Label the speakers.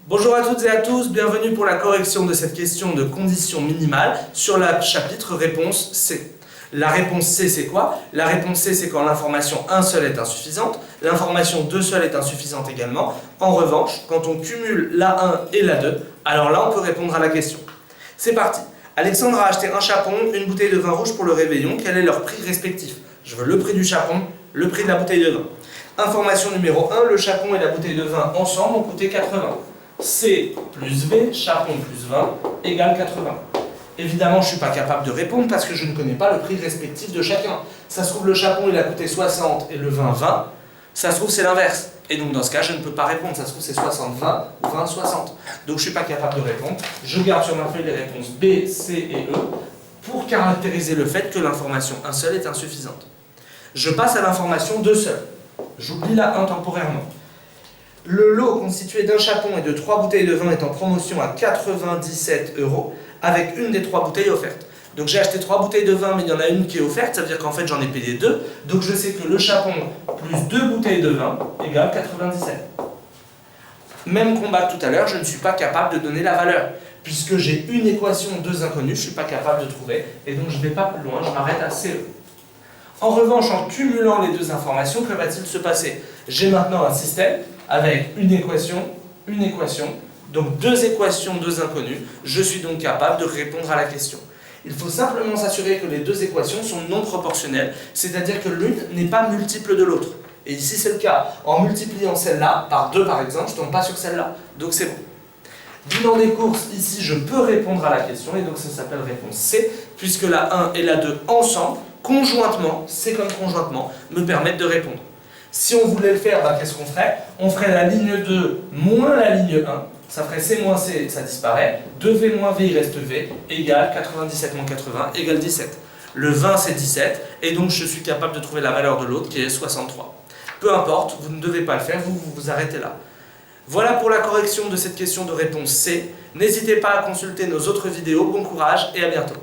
Speaker 1: Bonjour à toutes et à tous, bienvenue pour la correction de cette question de condition minimale sur le chapitre réponse C. La réponse C, c'est quoi? La réponse C, c'est quand l'information 1 seul est insuffisante, l'information 2 seul est insuffisante également. En revanche, quand on cumule la 1 et la 2, alors là, on peut répondre à la question. C'est parti. Alexandre a acheté un chapon, une bouteille de vin rouge pour le réveillon. Quel est leur prix respectif? Je veux le prix du chapon, le prix de la bouteille de vin. Information numéro 1, le chapon et la bouteille de vin ensemble ont coûté 80. C plus V, chapon plus 20, égale 80. Évidemment, je ne suis pas capable de répondre parce que je ne connais pas le prix respectif de chacun. Ça se trouve, le chapon il a coûté 60 et le vin 20. Ça se trouve, c'est l'inverse. Et donc, dans ce cas, je ne peux pas répondre. Ça se trouve, c'est 60-20 ou 20-60. Donc, je ne suis pas capable de répondre. Je garde sur ma feuille les réponses B, C et E pour caractériser le fait que l'information 1 seul est insuffisante. Je passe à l'information 2 seul. J'oublie la 1 temporairement. Le lot constitué d'un chapon et de 3 bouteilles de vin est en promotion à 97 € avec une des 3 bouteilles offertes. Donc j'ai acheté 3 bouteilles de vin, mais il y en a une qui est offerte, ça veut dire qu'en fait j'en ai payé 2. Donc je sais que le chapon plus 2 bouteilles de vin égale 97. Même combat que tout à l'heure, je ne suis pas capable de donner la valeur. Puisque j'ai une équation, 2 inconnus, je ne suis pas capable de trouver. Et donc je ne vais pas plus loin, je m'arrête à CE. En revanche, en cumulant les deux informations, que va-t-il se passer? J'ai maintenant un système avec une équation, donc 2 équations, 2 inconnues. Je suis donc capable de répondre à la question. Il faut simplement s'assurer que les 2 équations sont non proportionnelles, c'est-à-dire que l'une n'est pas multiple de l'autre. Et ici c'est le cas. En multipliant celle-là par 2 par exemple, je ne tombe pas sur celle-là. Donc c'est bon. Bilan des courses, ici je peux répondre à la question, et donc ça s'appelle réponse C, puisque la 1 et la 2 ensemble, conjointement, c'est comme conjointement, me permettent de répondre. Si on voulait le faire, qu'est-ce qu'on ferait? On ferait la ligne 2 moins la ligne 1, ça ferait C moins C, ça disparaît, 2V moins V, il reste V, égale 97 moins 80, égale 17. Le 20 c'est 17, et donc je suis capable de trouver la valeur de l'autre qui est 63. Peu importe, vous ne devez pas le faire, vous arrêtez là. Voilà pour la correction de cette question de réponse C. N'hésitez pas à consulter nos autres vidéos, bon courage et à bientôt.